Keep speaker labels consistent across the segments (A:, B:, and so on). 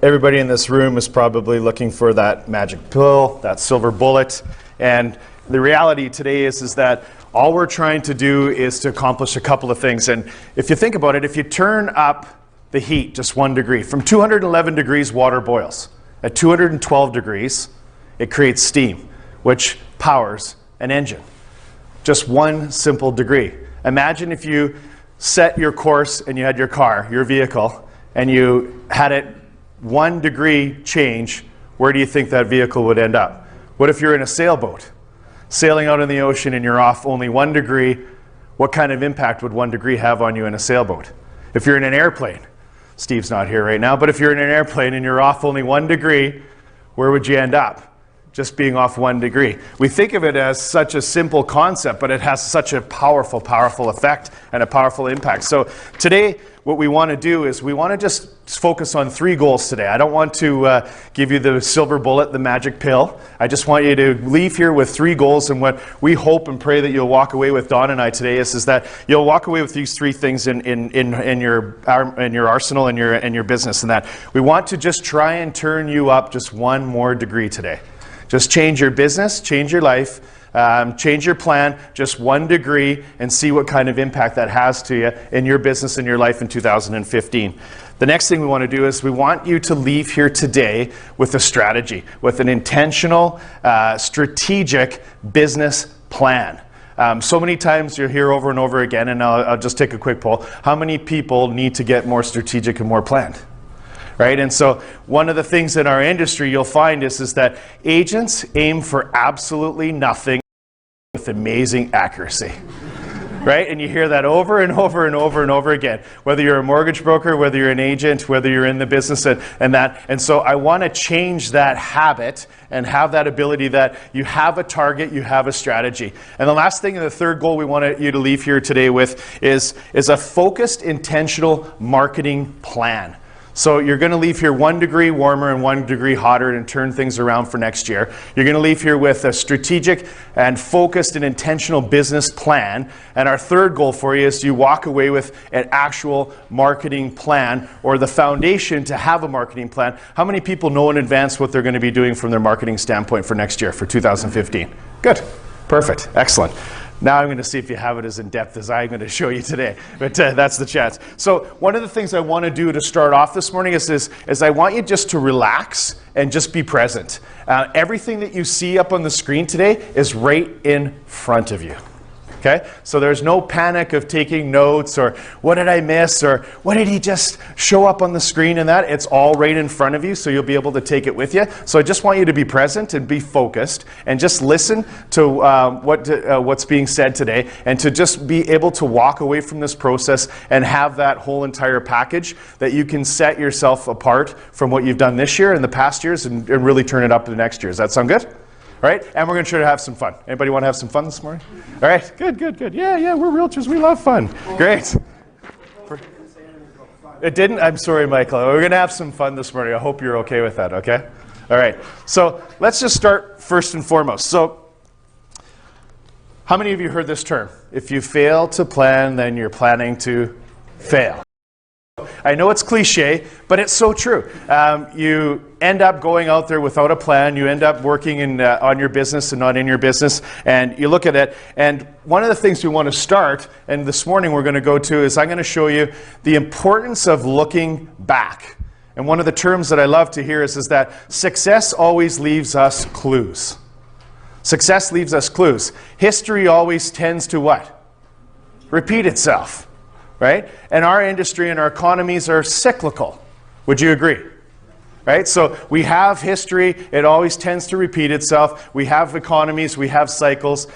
A: everybody in this room is probably looking for that magic pill, that silver bullet. And the reality today is that all we're trying to do is to accomplish a couple of things. And if you think about it, if you turn up the heat just 1 degree, from 211 degrees, water boils. At 212 degrees, it creates steam, which powers an engine. Just 1 simple degree. Imagine if you set your course and you had your car, your vehicle, and you had it 1 degree change. Where do you think that vehicle would end up? What if you're in a sailboat, sailing out in the ocean and you're off only 1 degree? What kind of impact would 1 degree have on you in a sailboat? If you're in an airplane, Steve's not here right now, but if you're in an airplane and you're off only 1 degree, where would you end up? Just being off 1 degree. We think of it as such a simple concept, but it has such a powerful, powerful effect and a powerful impact. So today, what we want to do is we want to just focus on 3 goals today. I don't want to give you the silver bullet, the magic pill. I just want you to leave here with 3 goals, and what we hope and pray that you'll walk away with, Don and I, today is that you'll walk away with these 3 things in your arsenal and your business, and that we want to just try and turn you up just 1 more degree today. Just change your business, change your life, change your plan just 1 degree, and see what kind of impact that has to you in your business and your life in 2015. The next thing we want to do is we want you to leave here today with a strategy, with an intentional, strategic business plan. So many times you'll hear over and over again, and I'll just take a quick poll. How many people need to get more strategic and more planned? Right? And so one of the things in our industry you'll find is that agents aim for absolutely nothing with amazing accuracy. Right? And you hear that over and over and over and over again, whether you're a mortgage broker, whether you're an agent, whether you're in the business and that. And so I want to change that habit and have that ability that you have a target, you have a strategy. And the last thing, and the third goal we want you to leave here today with is a focused, intentional marketing plan. So you're going to leave here 1 degree warmer and 1 degree hotter and turn things around for next year. You're going to leave here with a strategic and focused and intentional business plan. And our third goal for you is you walk away with an actual marketing plan, or the foundation to have a marketing plan. How many people know in advance what they're going to be doing from their marketing standpoint for next year, for 2015? Good. Perfect. Excellent. Now I'm going to see if you have it as in-depth as I'm going to show you today, but that's the chance. So one of the things I want to do to start off this morning is I want you just to relax and just be present. Everything that you see up on the screen today is right in front of you. Okay? So there's no panic of taking notes or what did I miss or what did he just show up on the screen and that. It's all right in front of you, so you'll be able to take it with you. So I just want you to be present and be focused and just listen to what's being said today, and to just be able to walk away from this process and have that whole entire package that you can set yourself apart from what you've done this year and the past years and really turn it up to the next year. Does that sound good? All right, and we're going to try to have some fun. Anybody want to have some fun this morning? All right, good, good, good. Yeah, we're realtors. We love fun. Great. It didn't? I'm sorry, Michael. We're going to have some fun this morning. I hope you're okay with that, okay? All right, so let's just start first and foremost. So how many of you heard this term? If you fail to plan, then you're planning to fail. I know it's cliche, but it's so true. You end up going out there without a plan. You end up working on your business and not in your business. And you look at it. And one of the things we want to start, and this morning we're going to go to, is I'm going to show you the importance of looking back. And one of the terms that I love to hear is that success always leaves us clues. Success leaves us clues. History always tends to what? Repeat itself. Right? And our industry and our economies are cyclical. Would you agree? Right? So we have history. It always tends to repeat itself. We have economies. We have cycles.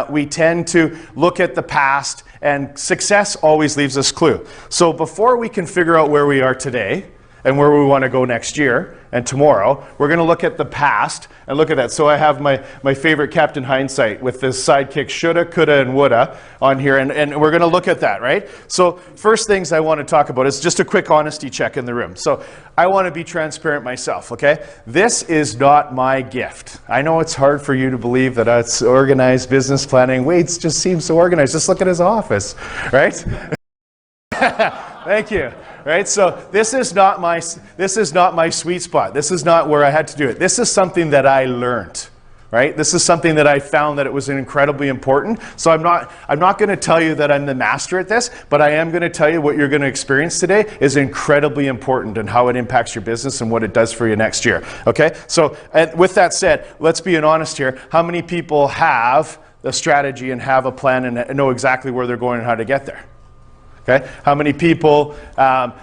A: We tend to look at the past, and success always leaves us clue. So before we can figure out where we are today and where we want to go next year and tomorrow, we're going to look at the past and look at that. So I have my favorite Captain Hindsight with this sidekick shoulda, coulda, and woulda on here, and we're going to look at that, right? So first things I want to talk about is just a quick honesty check in the room. So I want to be transparent myself, okay? This is not my gift. I know it's hard for you to believe that it's organized business planning. Wade just seems so organized. Just look at his office, right? Thank you. Right? So this is not my sweet spot. This is not where I had to do it. This is something that I learned. Right? This is something that I found that it was incredibly important. So I'm not going to tell you that I'm the master at this, but I am going to tell you what you're going to experience today is incredibly important and how it impacts your business and what it does for you next year. Okay? So with that said, let's be honest here. How many people have a strategy and have a plan and know exactly where they're going and how to get there? Okay? How many people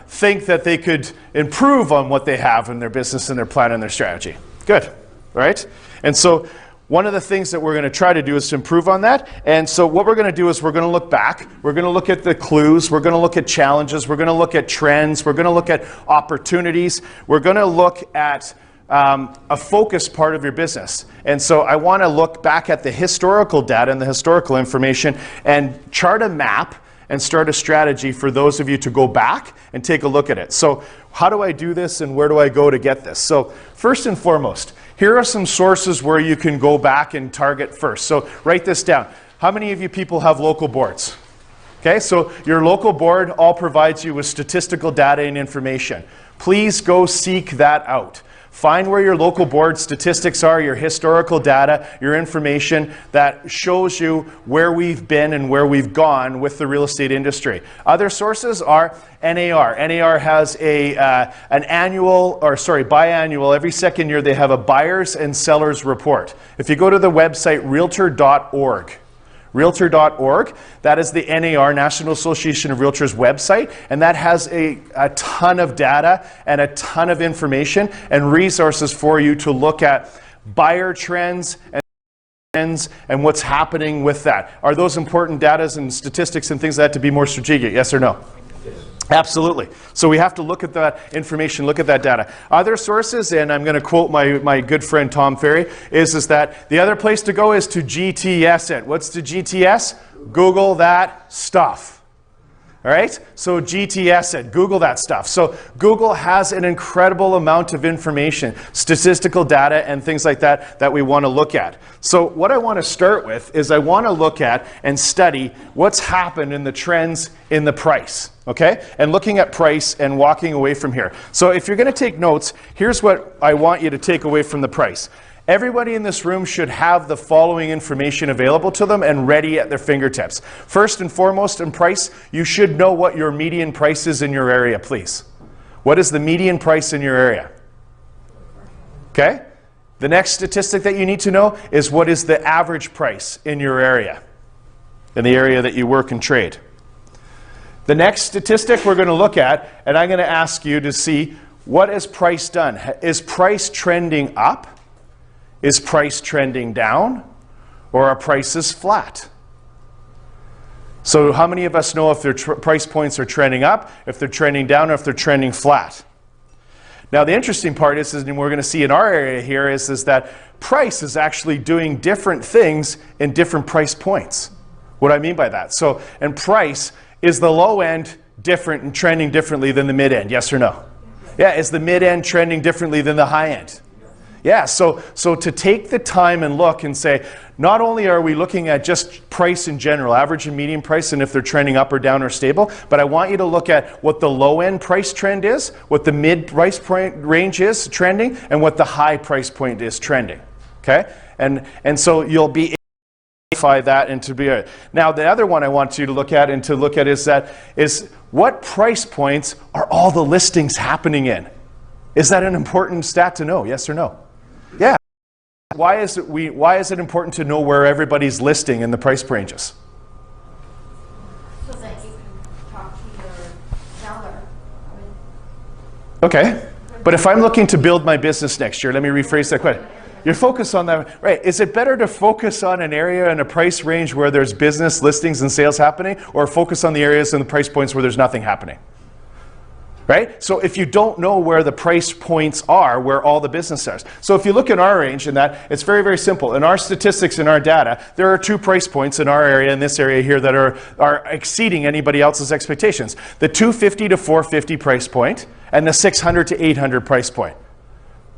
A: think that they could improve on what they have in their business and their plan and their strategy? Good. Right? And so one of the things that we're going to try to do is to improve on that. And so what we're going to do is we're going to look back. We're going to look at the clues. We're going to look at challenges. We're going to look at trends. We're going to look at opportunities. We're going to look at a focus part of your business. And so I want to look back at the historical data and the historical information and chart a map and start a strategy for those of you to go back and take a look at it. So how do I do this and where do I go to get this? So first and foremost, here are some sources where you can go back and target first. So write this down. How many of you people have local boards? Okay, so your local board all provides you with statistical data and information. Please go seek that out. Find where your local board statistics are, your historical data, your information that shows you where we've been and where we've gone with the real estate industry. Other sources are NAR. NAR has an biannual, every second year they have a buyers and sellers report. If you go to the website realtor.org, that is the NAR, National Association of Realtors website, and that has a ton of data and a ton of information and resources for you to look at buyer trends and what's happening with that. Are those important data and statistics and things like that to be more strategic? Yes or no? Absolutely. So we have to look at that information, look at that data. Other sources, and I'm going to quote my good friend Tom Ferry, is that the other place to go is to GTS it. What's to GTS? Google that stuff. All right? So GTS it. Google that stuff. So Google has an incredible amount of information, statistical data and things like that that we want to look at. So what I want to start with is I want to look at and study what's happened in the trends in the price. Okay? And looking at price and walking away from here. So if you're going to take notes, here's what I want you to take away from the price. Everybody in this room should have the following information available to them and ready at their fingertips. First and foremost in price, you should know what your median price is in your area, please. What is the median price in your area? Okay? The next statistic that you need to know is what is the average price in your area, in the area that you work and trade. The next statistic we're going to look at, and I'm going to ask you to see what has price done. Is price trending up? Is price trending down? Or are prices flat? So how many of us know if their price points are trending up, if they're trending down, or if they're trending flat? Now the interesting part is and we're going to see in our area here, is that price is actually doing different things in different price points. What do I mean by that? So, and price, is the low end different and trending differently than the mid end? Yes or no? Yeah, is the mid end trending differently than the high end? Yeah, so to take the time and look and say, not only are we looking at just price in general, average and median price, and if they're trending up or down or stable, but I want you to look at what the low end price trend is, what the mid price point range is trending, and what the high price point is trending. Okay? And so you'll be that and to be now the other one I want you to look at is what price points are all the listings happening in? Is that an important stat to know? Yes or no? Yeah. Why is it important to know where everybody's listing in the price ranges? So that you can talk to your seller. Okay. But if I'm looking to build my business next year, let me rephrase that question. You're focused on that, right? Is it better to focus on an area and a price range where there's business, listings, and sales happening, or focus on the areas and the price points where there's nothing happening? Right? So if you don't know where the price points are, where all the business is. So if you look in our range in that, it's very, very simple. In our statistics, in our data, there are 2 price points in our area, in this area here, that are exceeding anybody else's expectations. The $250 to $450 price point and the $600 to $800 price point.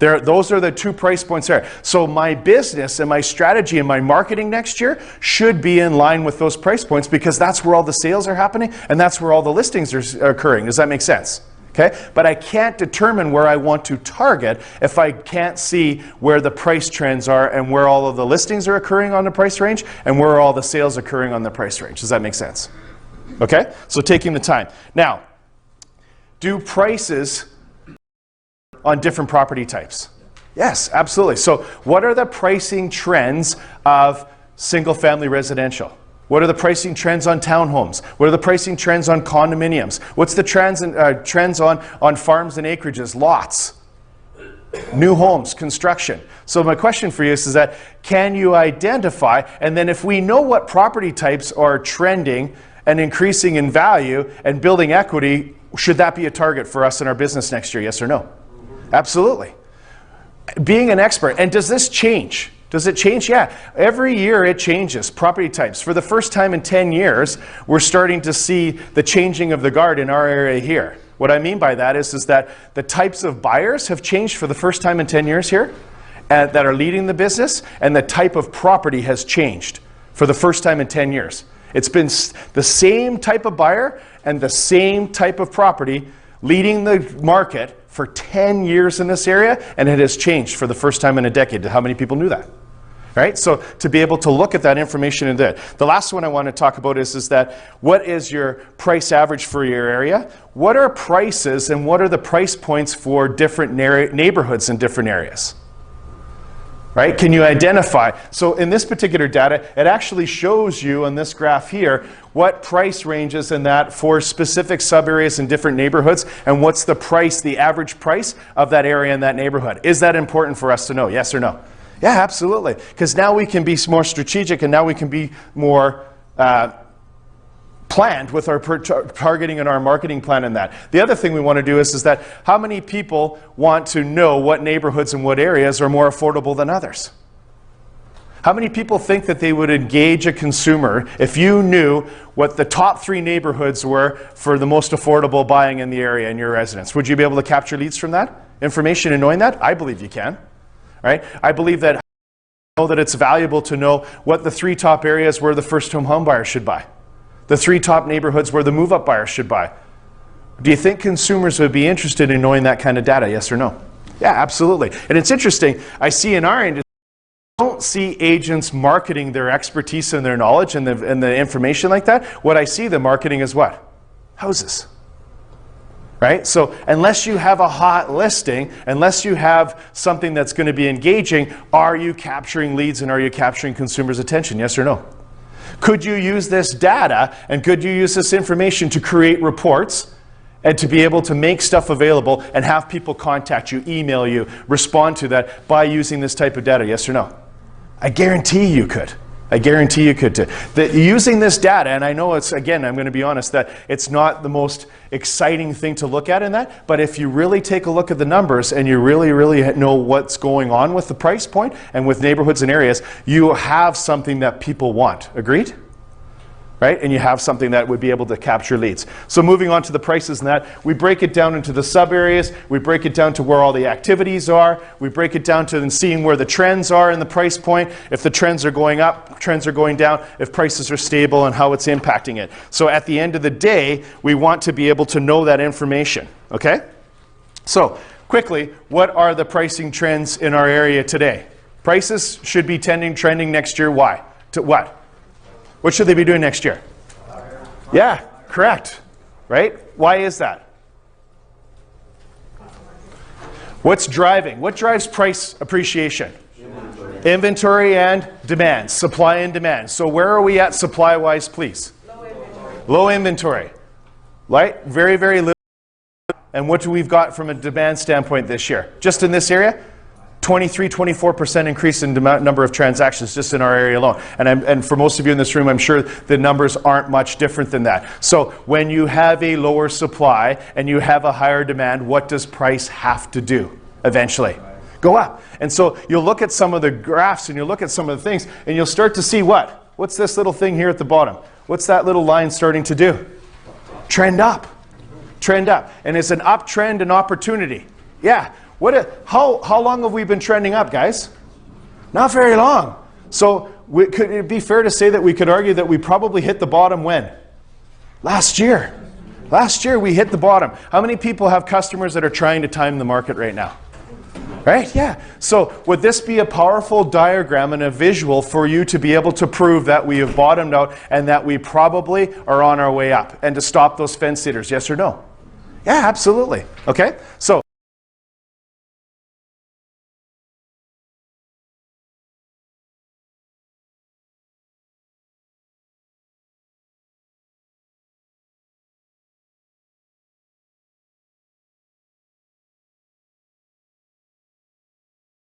A: Those are the 2 price points there. So my business and my strategy and my marketing next year should be in line with those price points, because that's where all the sales are happening and that's where all the listings are occurring. Does that make sense? Okay? But I can't determine where I want to target if I can't see where the price trends are and where all of the listings are occurring on the price range and where all the sales are occurring on the price range. Does that make sense? Okay? So taking the time. Now, do prices on different property types? Yes, absolutely. So what are the pricing trends of single-family residential? What are the pricing trends on townhomes? What are the pricing trends on condominiums? What's the trends on farms and acreages, lots, new homes, construction? So my question for you is that, can you identify, and then if we know what property types are trending and increasing in value and building equity, should that be a target for us in our business next year, yes or no? Absolutely. Being an expert. And does this change? Does it change? Yeah. Every year it changes. Property types. For the first time in 10 years, we're starting to see the changing of the guard in our area here. What I mean by that is that the types of buyers have changed for the first time in 10 years here that are leading the business, and the type of property has changed for the first time in 10 years. It's been the same type of buyer and the same type of property leading the market for 10 years in this area, and it has changed for the first time in a decade. How many people knew that? Right? So to be able to look at that information in that. The last one I want to talk about is that what is your price average for your area? What are prices and what are the price points for different neighborhoods in different areas? Right? Can you identify? So in this particular data, it actually shows you on this graph here what price ranges in that for specific sub-areas in different neighborhoods, and what's the price, the average price of that area in that neighborhood. Is that important for us to know? Yes or no? Yeah, absolutely. Because now we can be more strategic, and now we can be more planned with our targeting and our marketing plan in that. The other thing we want to do is that how many people want to know what neighborhoods and what areas are more affordable than others? How many people think that they would engage a consumer if you knew what the top 3 neighborhoods were for the most affordable buying in the area in your residence? Would you be able to capture leads from that information and knowing that? I believe you can. Right? I believe that it's valuable to know what the 3 top areas where the first-home home buyers should buy. The 3 top neighborhoods where the move-up buyers should buy. Do you think consumers would be interested in knowing that kind of data, yes or no? Yeah, absolutely. And it's interesting, I see in our industry, I don't see agents marketing their expertise and their knowledge and the information like that. What I see them marketing is what? Houses. Right? So unless you have a hot listing, unless you have something that's going to be engaging, are you capturing leads and are you capturing consumers' attention, yes or no? Could you use this data and could you use this information to create reports and to be able to make stuff available and have people contact you, email you, respond to that by using this type of data, yes or no? I guarantee you could. I guarantee you could too. Using this data, and I know it's, again, I'm going to be honest, that it's not the most exciting thing to look at in that, but if you really take a look at the numbers and you really know what's going on with the price point and with neighborhoods and areas, you have something that people want. Agreed? Right? And you have something that would be able to capture leads. So moving on to the prices and that, we break it down into the sub areas, we break it down to where all the activities are, we break it down to seeing where the trends are in the price point, if the trends are going up, trends are going down, if prices are stable and how it's impacting it. So at the end of the day, we want to be able to know that information, okay? So quickly, what are the pricing trends in our area today? Prices should be trending next year, why? To what? What should they be doing next year? Yeah, correct. Right? Why is that? What's driving? What drives price appreciation? Inventory and demand. Supply and demand. So where are we at supply-wise, please? Low inventory. Right? Very little. And what do we've got from a demand standpoint this year? Just in this area? 24% increase in number of transactions just in our area alone. And for most of you in this room, I'm sure the numbers aren't much different than that. So when you have a lower supply and you have a higher demand, what does price have to do eventually? Go up. And so you'll look at some of the graphs and you'll look at some of the things and you'll start to see what? What's this little thing here at the bottom? What's that little line starting to do? Trend up. Trend up. And it's an uptrend and opportunity. Yeah. How long have we been trending up, guys? Not very long. So could it be fair to say that we could argue that we probably hit the bottom when? Last year. Last year we hit the bottom. How many people have customers that are trying to time the market right now? Right? Yeah. So would this be a powerful diagram and a visual for you to be able to prove that we have bottomed out and that we probably are on our way up, and to stop those fence sitters? Yes or no? Yeah, absolutely. Okay. So